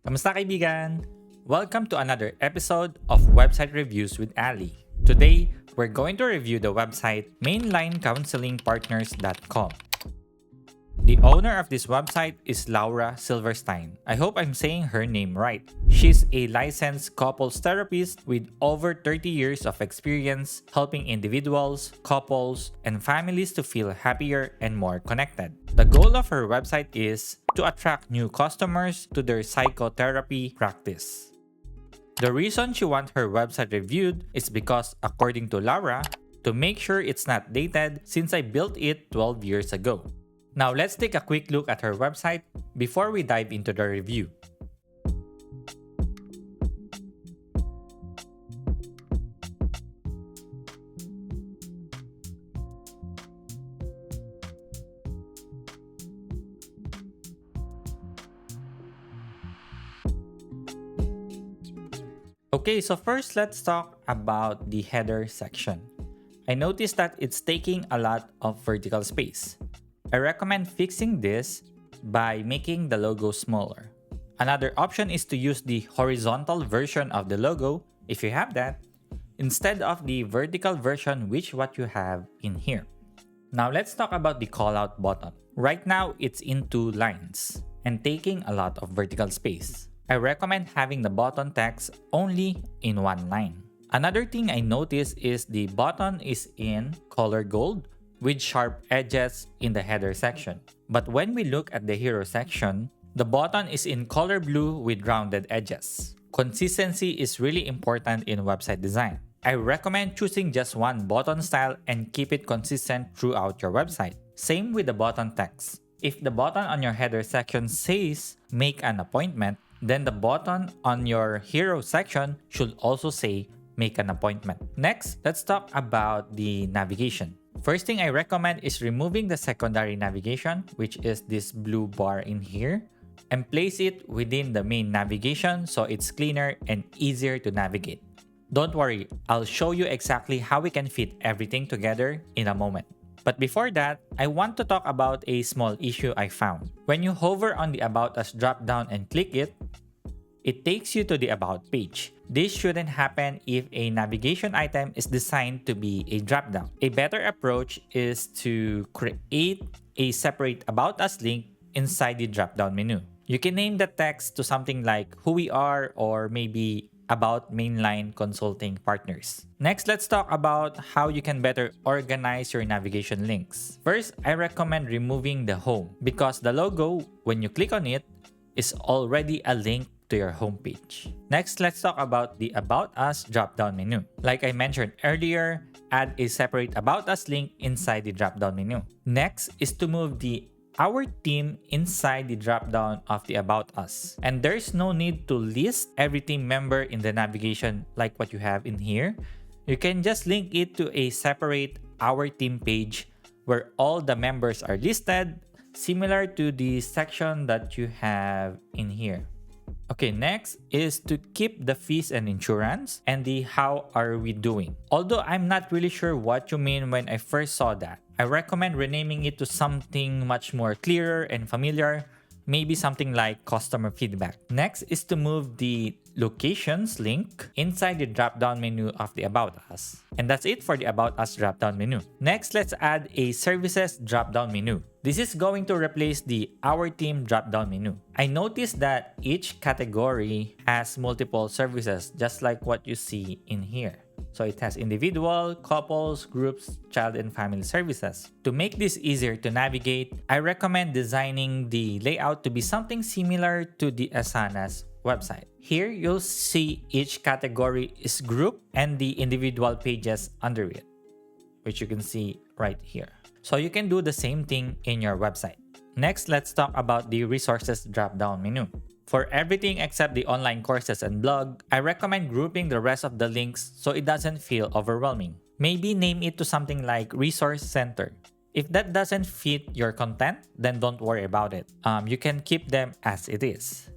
Kamusta kaibigan? Welcome to another episode of Website Reviews with Ali. Today, we're going to review the website mainlinecounselingpartners.com. The owner of this website is Laura Silverstein. I hope I'm saying her name right. She's a licensed couples therapist with over 30 years of experience helping individuals, couples, and families to feel happier and more connected. The goal of her website is to attract new customers to their psychotherapy practice. The reason she wants her website reviewed is because, according to Laura, to make sure it's not dated since I built it 12 years ago. Now let's take a quick look at her website before we dive into the review. Okay, so first let's talk about the header section. I noticed that it's taking a lot of vertical space. I recommend fixing this by making the logo smaller. Another option is to use the horizontal version of the logo, if you have that, instead of the vertical version, which what you have in here. Now let's talk about the callout button. Right now, it's in 2 lines and taking a lot of vertical space. I recommend having the button text only in 1 line. Another thing I noticed is the button is in color gold with sharp edges in the header section. But when we look at the hero section, the button is in color blue with rounded edges. Consistency is really important in website design. I recommend choosing just one button style and keep it consistent throughout your website. Same with the button text. If the button on your header section says make an appointment, then the button on your hero section should also say make an appointment. Next, let's talk about the navigation. First thing I recommend is removing the secondary navigation, which is this blue bar in here, and place it within the main navigation so it's cleaner and easier to navigate. Don't worry, I'll show you exactly how we can fit everything together in a moment. But before that, I want to talk about a small issue I found. When you hover on the About Us drop-down and click it, it takes you to the About page. This shouldn't happen if a navigation item is designed to be a drop-down. A better approach is to create a separate About Us link inside the drop-down menu. You can name the text to something like who we are or maybe about Mainline Consulting Partners. Next, let's talk about how you can better organize your navigation links. First, I recommend removing the home because the logo, when you click on it, is already a link to your homepage. Next, let's talk about the About Us drop-down menu. Like I mentioned earlier, add a separate About Us link inside the drop-down menu. Next is to move the Our Team inside the drop-down of the About Us. And there's no need to list every team member in the navigation like what you have in here. You can just link it to a separate Our Team page where all the members are listed, similar to the section that you have in here. Okay, next is to keep the fees and insurance and the how are we doing. Although I'm not really sure what you mean when I first saw that, I recommend renaming it to something much more clearer and familiar, maybe something like customer feedback. Next is to move the locations link inside the drop-down menu of the About Us. And that's it for the About Us drop-down menu. Next, let's add a services drop-down menu. This is going to replace the Our Team drop-down menu. I noticed that each category has multiple services, just like what you see in here. So it has individual, couples, groups, child and family services. To make this easier to navigate, I recommend designing the layout to be something similar to the Asana's website. Here, you'll see each category is grouped and the individual pages under it, which you can see right here. So you can do the same thing in your website. Next, let's talk about the resources drop-down menu. For everything except the online courses and blog, I recommend grouping the rest of the links so it doesn't feel overwhelming. Maybe name it to something like Resource Center. If that doesn't fit your content, then don't worry about it. You can keep them as it is.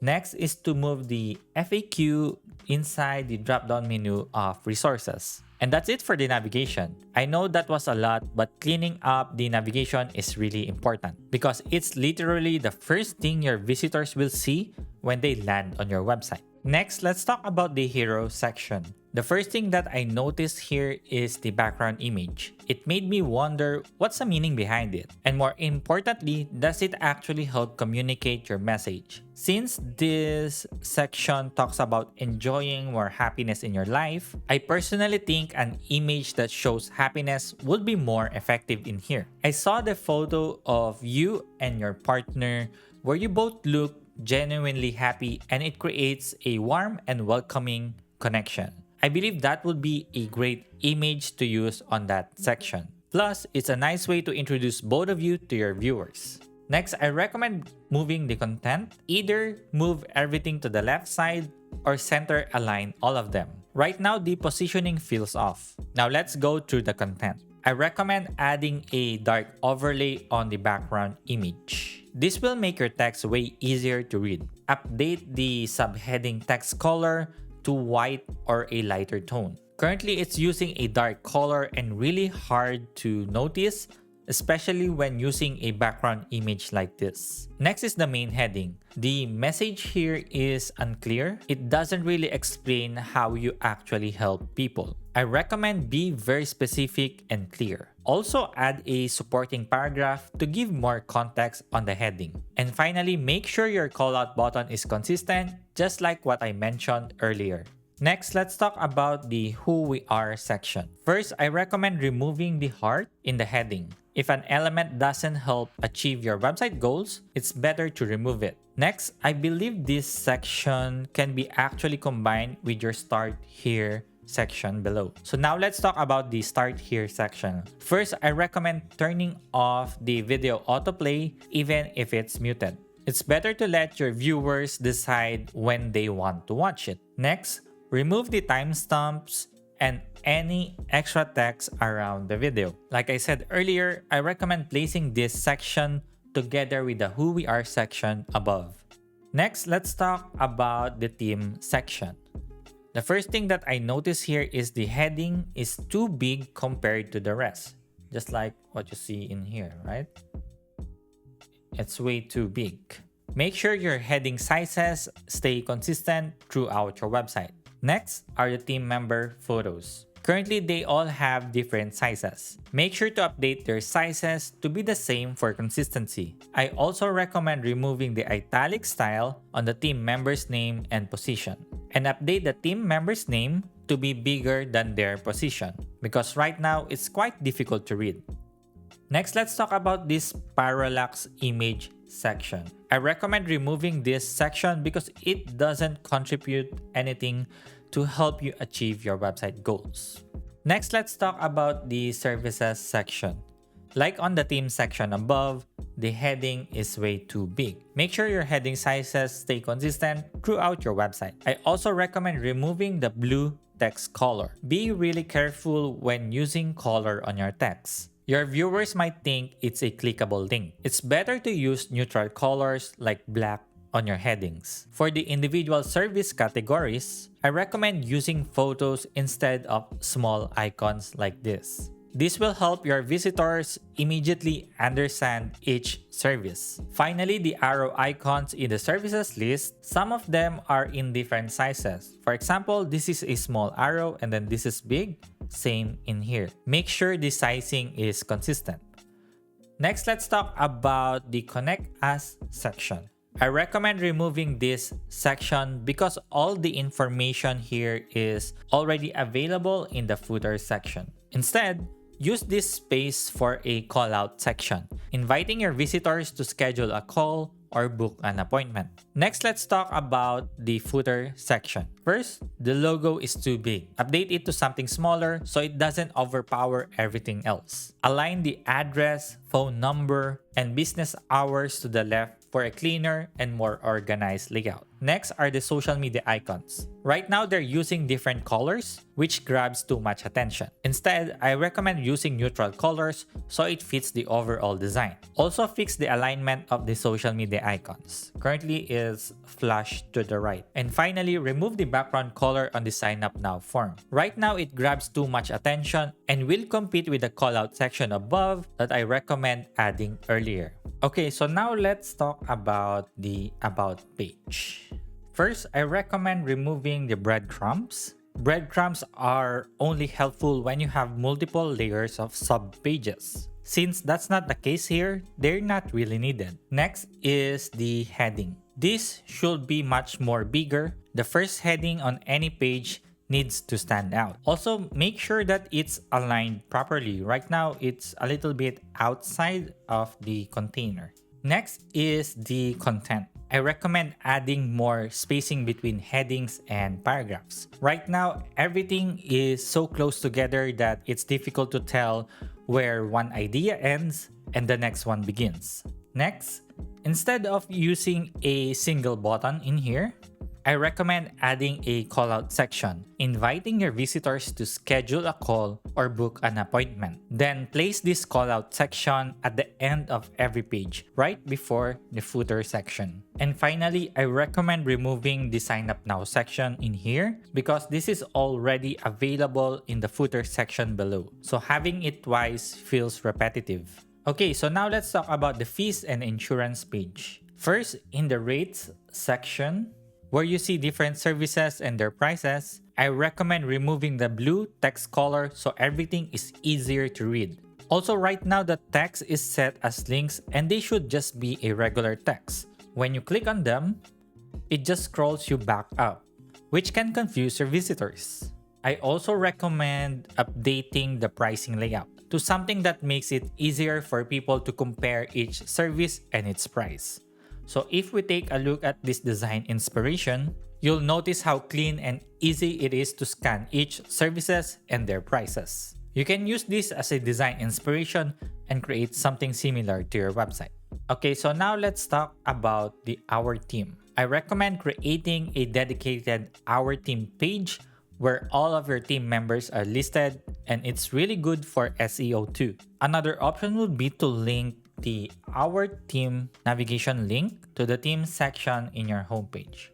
Next is to move the FAQ inside the drop-down menu of resources. And that's it for the navigation. I know that was a lot, but cleaning up the navigation is really important because it's literally the first thing your visitors will see when they land on your website. Next, let's talk about the hero section. The first thing that I noticed here is the background image. It made me wonder what's the meaning behind it, and more importantly, does it actually help communicate your message? Since this section talks about enjoying more happiness in your life, I personally think an image that shows happiness would be more effective in here. I saw the photo of you and your partner where you both look genuinely happy, and it creates a warm and welcoming connection. I believe that would be a great image to use on that section. Plus, it's a nice way to introduce both of you to your viewers. Next, I recommend moving the content. Either move everything to the left side or center align all of them. Right now, the positioning feels off. Now let's go through the content. I recommend adding a dark overlay on the background image. This will make your text way easier to read. Update the subheading text color to white or a lighter tone. Currently, it's using a dark color and really hard to notice, especially when using a background image like this. Next is the main heading. The message here is unclear. It doesn't really explain how you actually help people. I recommend be very specific and clear. Also add a supporting paragraph to give more context on the heading. And finally, make sure your callout button is consistent, just like what I mentioned earlier. Next, let's talk about the Who We Are section. First, I recommend removing the heart in the heading. If an element doesn't help achieve your website goals, it's better to remove it. Next, I believe this section can be actually combined with your Start Here section below. So now let's talk about the Start Here section. First, I recommend turning off the video autoplay even if it's muted. It's better to let your viewers decide when they want to watch it. Next, remove the timestamps and any extra text around the video. Like I said earlier, I recommend placing this section together with the Who We Are section above. Next, let's talk about the theme section. The first thing that I notice here is the heading is too big compared to the rest. Just like what you see in here, right? It's way too big. Make sure your heading sizes stay consistent throughout your website. Next are the team member photos. Currently, they all have different sizes. Make sure to update their sizes to be the same for consistency. I also recommend removing the italic style on the team member's name and position. And update the team member's name to be bigger than their position, because right now it's quite difficult to read. Next, let's talk about this parallax image section. I recommend removing this section because it doesn't contribute anything to help you achieve your website goals. Next, let's talk about the services section. Like on the theme section above, the heading is way too big. Make sure your heading sizes stay consistent throughout your website. I also recommend removing the blue text color. Be really careful when using color on your text. Your viewers might think it's a clickable link. It's better to use neutral colors like black on your headings. For the individual service categories, I recommend using photos instead of small icons like this. This will help your visitors immediately understand each service. Finally, the arrow icons in the services list, some of them are in different sizes. For example, this is a small arrow and then this is big. Same in here. Make sure the sizing is consistent. Next, let's talk about the Connect Us section. I recommend removing this section because all the information here is already available in the footer section. Instead, use this space for a call-out section, inviting your visitors to schedule a call or book an appointment. Next, let's talk about the footer section. First, the logo is too big. Update it to something smaller so it doesn't overpower everything else. Align the address, phone number, and business hours to the left for a cleaner and more organized layout. Next are the social media icons. Right now, they're using different colors, which grabs too much attention. Instead, I recommend using neutral colors so it fits the overall design. Also fix the alignment of the social media icons. Currently is flush to the right. And finally, remove the background color on the sign up now form. Right now, it grabs too much attention and will compete with the callout section above that I recommend adding earlier. Okay, so now let's talk about the About page. First, I recommend removing the breadcrumbs. Breadcrumbs are only helpful when you have multiple layers of sub-pages. Since that's not the case here, they're not really needed. Next is the heading. This should be much more bigger. The first heading on any page needs to stand out. Also, make sure that it's aligned properly. Right now, it's a little bit outside of the container. Next is the content. I recommend adding more spacing between headings and paragraphs. Right now, everything is so close together that it's difficult to tell where one idea ends and the next one begins. Next, instead of using a single button in here, I recommend adding a callout section, inviting your visitors to schedule a call or book an appointment. Then place this callout section at the end of every page, right before the footer section. And finally, I recommend removing the Sign Up Now section in here because this is already available in the footer section below. So having it twice feels repetitive. Okay, so now let's talk about the fees and insurance page. First, in the rates section, where you see different services and their prices, I recommend removing the blue text color so everything is easier to read. Also, right now the text is set as links and they should just be a regular text. When you click on them, it just scrolls you back up, which can confuse your visitors. I also recommend updating the pricing layout to something that makes it easier for people to compare each service and its price. So if we take a look at this design inspiration, you'll notice how clean and easy it is to scan each services and their prices. You can use this as a design inspiration and create something similar to your website. Okay, so now let's talk about the Our Team. I recommend creating a dedicated Our Team page where all of your team members are listed, and it's really good for SEO too. Another option would be to link the Our Team navigation link to the team section in your homepage.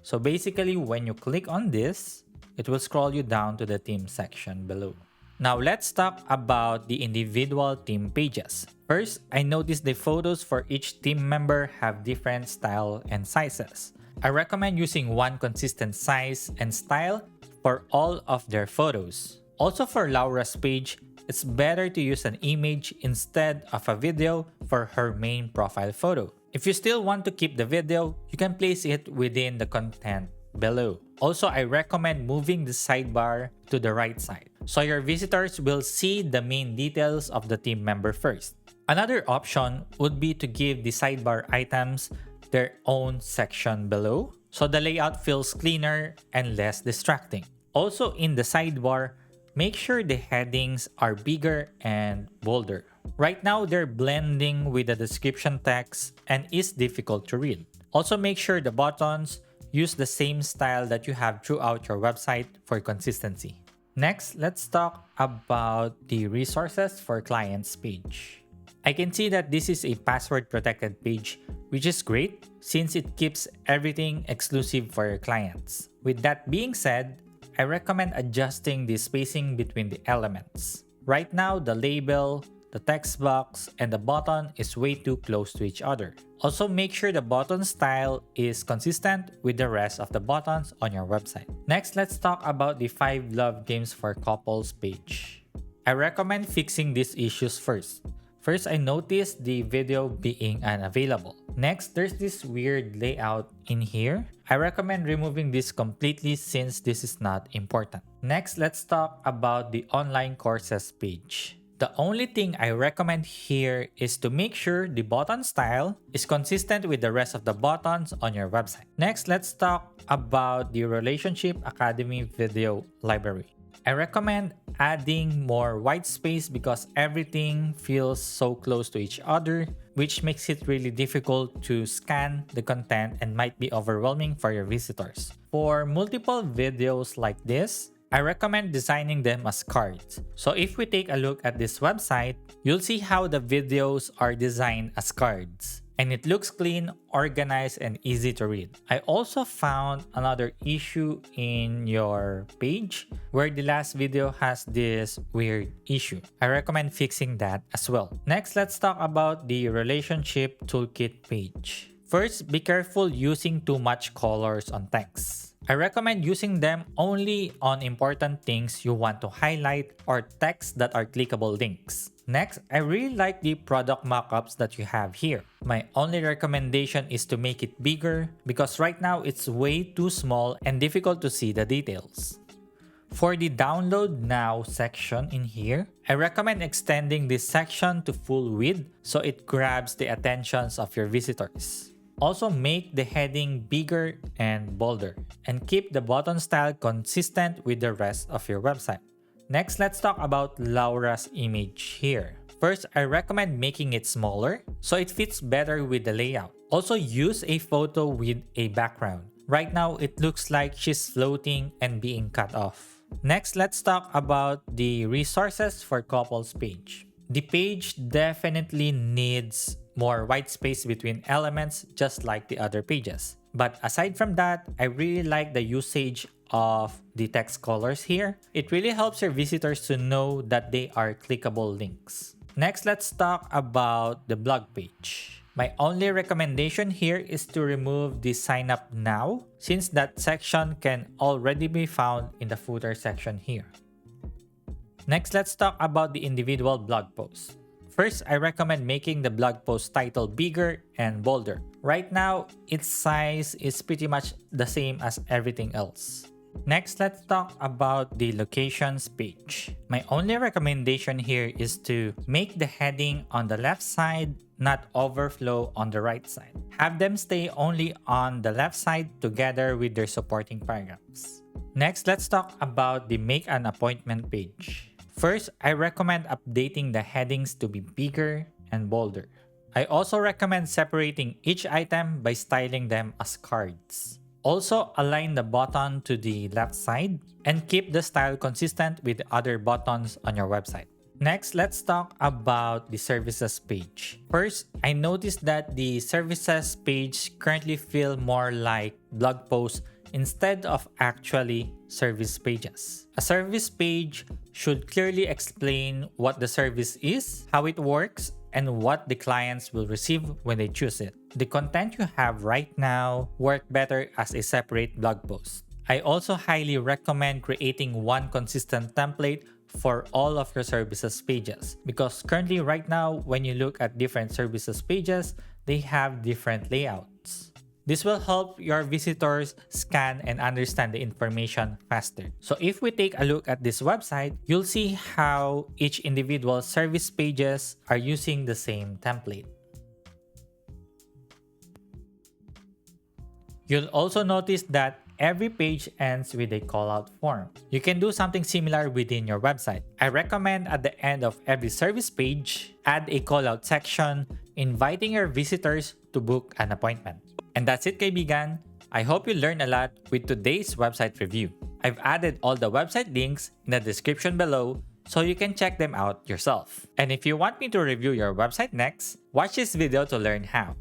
So basically, when you click on this, it will scroll you down to the team section below. Now let's talk about the individual team pages. First, I noticed the photos for each team member have different style and sizes. I recommend using one consistent size and style for all of their photos. Also for Laura's page, it's better to use an image instead of a video for her main profile photo. If you still want to keep the video, you can place it within the content below. Also, I recommend moving the sidebar to the right side, so your visitors will see the main details of the team member first. Another option would be to give the sidebar items their own section below, so the layout feels cleaner and less distracting. Also, in the sidebar, make sure the headings are bigger and bolder. Right now, they're blending with the description text and is difficult to read. Also, make sure the buttons use the same style that you have throughout your website for consistency. Next, let's talk about the resources for clients page. I can see that this is a password protected page, which is great since it keeps everything exclusive for your clients. With that being said, I recommend adjusting the spacing between the elements. Right now, the label, the text box, and the button is way too close to each other. Also, make sure the button style is consistent with the rest of the buttons on your website. Next, let's talk about the 5 love games for couples page. I recommend fixing these issues first. First, I noticed the video being unavailable. Next, there's this weird layout in here. I recommend removing this completely since this is not important. Next, let's talk about the online courses page. The only thing I recommend here is to make sure the button style is consistent with the rest of the buttons on your website. Next, let's talk about the Relationship Academy video library. I recommend adding more white space because everything feels so close to each other, which makes it really difficult to scan the content and might be overwhelming for your visitors. For multiple videos like this, I recommend designing them as cards. So if we take a look at this website, you'll see how the videos are designed as cards. And it looks clean, organized, and easy to read. I also found another issue in your page where the last video has this weird issue. I recommend fixing that as well. Next, let's talk about the relationship toolkit page. First, be careful using too much colors on text. I recommend using them only on important things you want to highlight or text that are clickable links. Next, I really like the product mockups that you have here. My only recommendation is to make it bigger because right now it's way too small and difficult to see the details. For the download now section in here, I recommend extending this section to full width so it grabs the attentions of your visitors. Also, make the heading bigger and bolder, and keep the button style consistent with the rest of your website. Next, let's talk about Laura's image here. First, I recommend making it smaller so it fits better with the layout. Also, use a photo with a background. Right now, it looks like she's floating and being cut off. Next, let's talk about the resources for couples page. The page definitely needs more white space between elements just like the other pages. But aside from that, I really like the usage of the text colors here. It really helps your visitors to know that they are clickable links. Next, let's talk about the blog page. My only recommendation here is to remove the sign up now since that section can already be found in the footer section here. Next, let's talk about the individual blog posts. First, I recommend making the blog post title bigger and bolder. Right now, its size is pretty much the same as everything else. Next, let's talk about the locations page. My only recommendation here is to make the heading on the left side not overflow on the right side. Have them stay only on the left side together with their supporting paragraphs. Next, let's talk about the make an appointment page. First, I recommend updating the headings to be bigger and bolder. I also recommend separating each item by styling them as cards. Also, align the button to the left side and keep the style consistent with the other buttons on your website. Next, let's talk about the services page. First, I noticed that the services page currently feel more like blog posts instead of actually service pages. A service page should clearly explain what the service is, how it works, and what the clients will receive when they choose it. The content you have right now work better as a separate blog post. I also highly recommend creating one consistent template for all of your services pages because currently right now when you look at different services pages, they have different layouts. This will help your visitors scan and understand the information faster. So if we take a look at this website, you'll see how each individual service pages are using the same template. You'll also notice that every page ends with a callout form. You can do something similar within your website. I recommend at the end of every service page, add a callout section inviting your visitors to book an appointment. And that's it, kaibigan. I hope you learned a lot with today's website review. I've added all the website links in the description below so you can check them out yourself. And if you want me to review your website next, watch this video to learn how.